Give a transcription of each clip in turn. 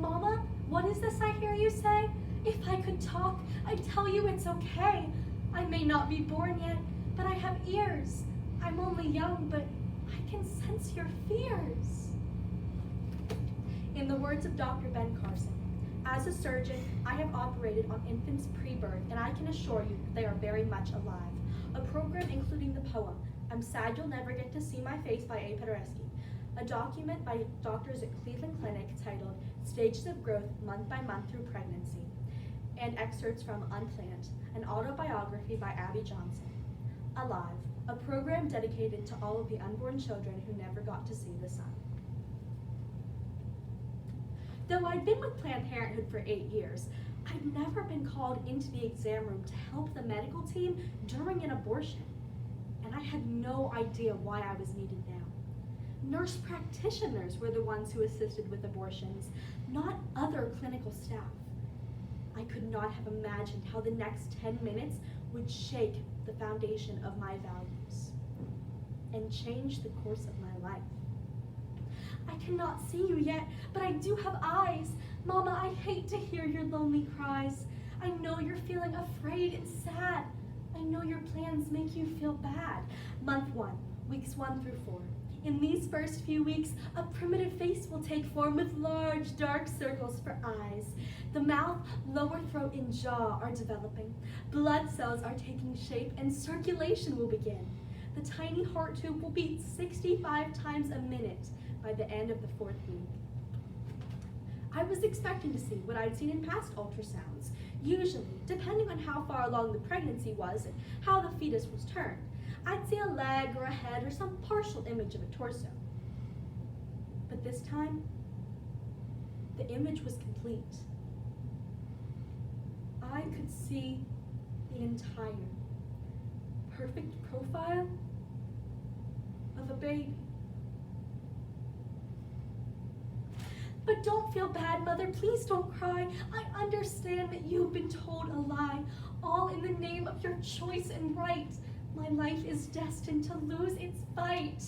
Mama, what is this I hear you say? If I could talk, I'd tell you it's okay. I may not be born yet, but I have ears. I'm only young, but I can sense your fears. In the words of Dr. Ben Carson, as a surgeon, I have operated on infants pre-birth, and I can assure you they are very much alive. A program including the poem, I'm Sad You'll Never Get to See My Face by A. Paderewski, a document by doctors at Cleveland Clinic titled Stages of Growth Month by Month Through Pregnancy, and excerpts from Unplanned, an autobiography by Abby Johnson. Alive, a program dedicated to all of the unborn children who never got to see the sun. Though I'd been with Planned Parenthood for 8 years, I'd never been called into the exam room to help the medical team during an abortion, and I had no idea why I was needed now. Nurse practitioners were the ones who assisted with abortions, not other clinical staff. I could not have imagined how the next 10 minutes would shake the foundation of my values and change the course of my life. I cannot see you yet, but I do have eyes. Mama, I hate to hear your lonely cries. I know you're feeling afraid and sad. I know your plans make you feel bad. Month 1, weeks 1 through 4. In these first few weeks, a primitive face will take form with large, dark circles for eyes. The mouth, lower throat, and jaw are developing. Blood cells are taking shape, and circulation will begin. The tiny heart tube will beat 65 times a minute by the end of the 4th week. I was expecting to see what I'd seen in past ultrasounds. Usually, depending on how far along the pregnancy was and how the fetus was turned, I'd see a leg or a head or some partial image of a torso. But this time, the image was complete. I could see the entire perfect profile of a baby. But don't feel bad, Mother. Please don't cry. I understand that you've been told a lie, all in the name of your choice and right. My life is destined to lose its fight.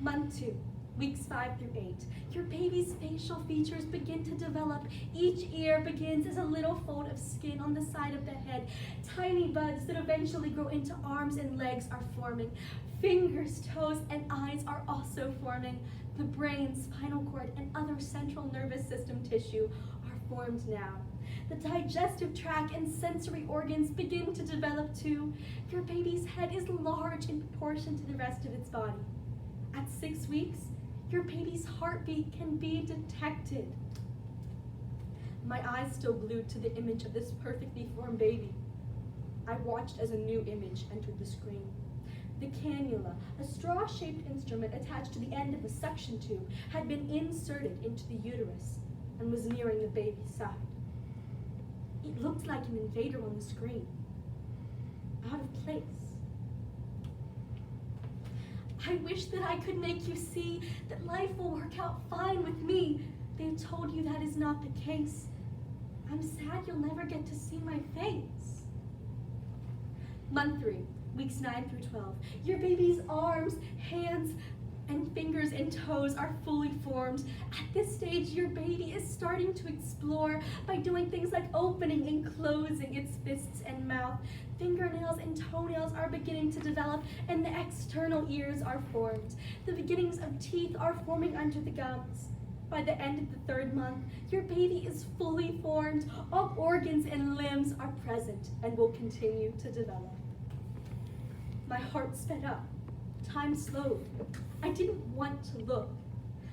Month 2, weeks 5 through 8. Your baby's facial features begin to develop. Each ear begins as a little fold of skin on the side of the head. Tiny buds that eventually grow into arms and legs are forming. Fingers, toes, and eyes are also forming. The brain, spinal cord, and other central nervous system tissue are formed now. The digestive tract and sensory organs begin to develop too. Your baby's head is large in proportion to the rest of its body. At 6 weeks, your baby's heartbeat can be detected. My eyes still glued to the image of this perfectly formed baby. I watched as a new image entered the screen. The cannula, a straw-shaped instrument attached to the end of a suction tube, had been inserted into the uterus and was nearing the baby's side. It looked like an invader on the screen, out of place. I wish that I could make you see that life will work out fine with me. They've told you that is not the case. I'm sad you'll never get to see my face. Month 3, weeks 9 through 12. Your baby's arms, hands, and fingers and toes are fully formed. At this stage, your baby is starting to explore by doing things like opening and closing its fists and mouth. Fingernails and toenails are beginning to develop, and the external ears are formed. The beginnings of teeth are forming under the gums. By the end of the 3rd month, your baby is fully formed. All organs and limbs are present and will continue to develop. My heart sped up. Time slowed. I didn't want to look,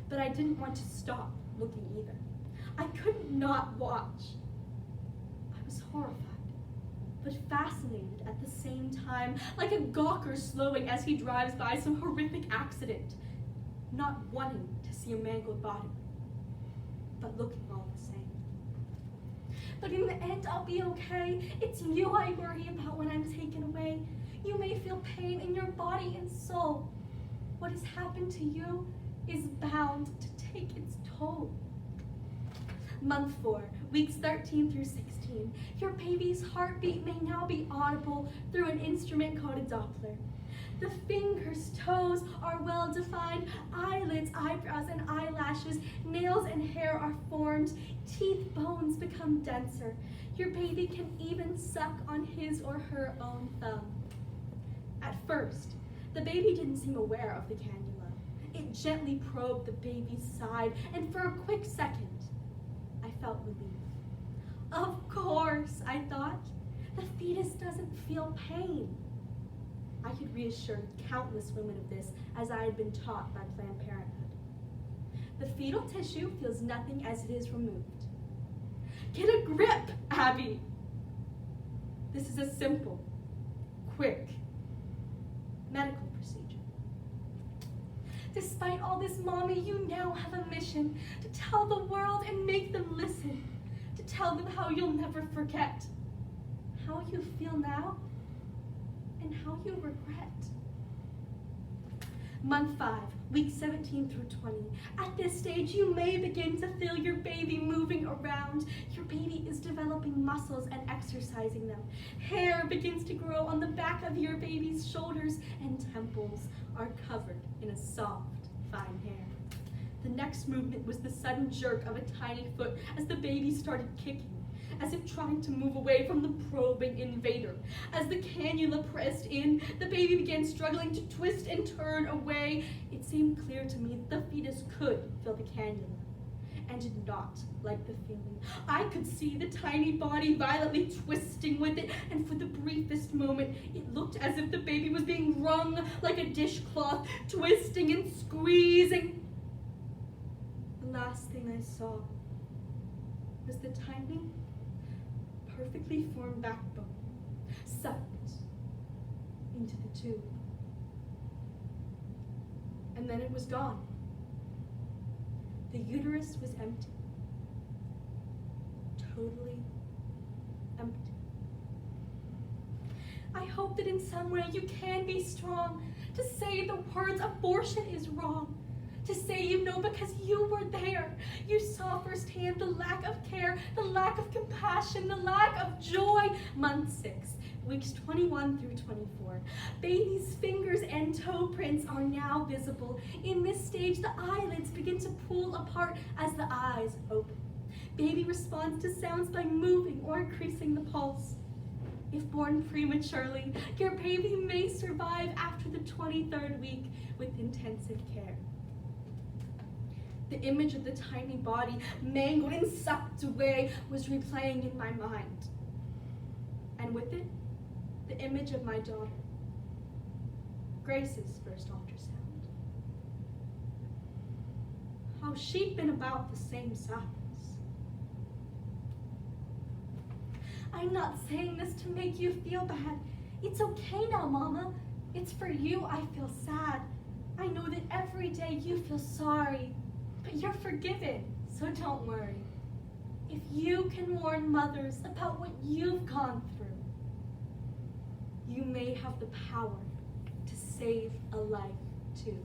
but I didn't want to stop looking either. I could not watch. I was horrified, but fascinated at the same time, like a gawker slowing as he drives by some horrific accident, not wanting to see a mangled body, but looking all the same. But in the end, I'll be okay. It's you I worry about when I'm taken away. You may feel pain in your body and soul. What has happened to you is bound to take its toll. Month 4, weeks 13 through 16. Your baby's heartbeat may now be audible through an instrument called a Doppler. The fingers, toes are well defined. Eyelids, eyebrows, and eyelashes lashes, nails and hair are formed, teeth, bones become denser. Your baby can even suck on his or her own thumb. At first, the baby didn't seem aware of the cannula. It gently probed the baby's side, and for a quick second, I felt relief. Of course, I thought, the fetus doesn't feel pain. I could reassure countless women of this, as I had been taught by Planned Parenthood. The fetal tissue feels nothing as it is removed. Get a grip, Abby. This is a simple, quick, medical procedure. Despite all this, Mommy, you now have a mission to tell the world and make them listen, to tell them how you'll never forget, how you feel now, and how you regret. Month 5, weeks 17 through 20. At this stage, you may begin to feel your baby moving around. Your baby is developing muscles and exercising them. Hair begins to grow on the back of your baby's shoulders, and temples are covered in a soft, fine hair. The next movement was the sudden jerk of a tiny foot as the baby started kicking, as if trying to move away from the probing invader. As the cannula pressed in, the baby began struggling to twist and turn away. It seemed clear to me that the fetus could feel the cannula, and did not like the feeling. I could see the tiny body violently twisting with it, and for the briefest moment, it looked as if the baby was being wrung like a dishcloth, twisting and squeezing. The last thing I saw was the tiny, perfectly formed backbone sucked into the tube. And then it was gone. The uterus was empty. Totally empty. I hope that in some way you can be strong to say the words abortion is wrong. To say you know because you were there. You saw firsthand the lack of care, the lack of compassion, the lack of joy. Month 6, weeks 21 through 24. Baby's fingers and toe prints are now visible. In this stage, the eyelids begin to pull apart as the eyes open. Baby responds to sounds by moving or increasing the pulse. If born prematurely, your baby may survive after the 23rd week with intensive care. The image of the tiny body, mangled and sucked away, was replaying in my mind. And with it, the image of my daughter, Grace's first ultrasound. How she'd been about the same size. I'm not saying this to make you feel bad. It's okay now, Mama. It's for you I feel sad. I know that every day you feel sorry. But you're forgiven, so don't worry. If you can warn mothers about what you've gone through, you may have the power to save a life too.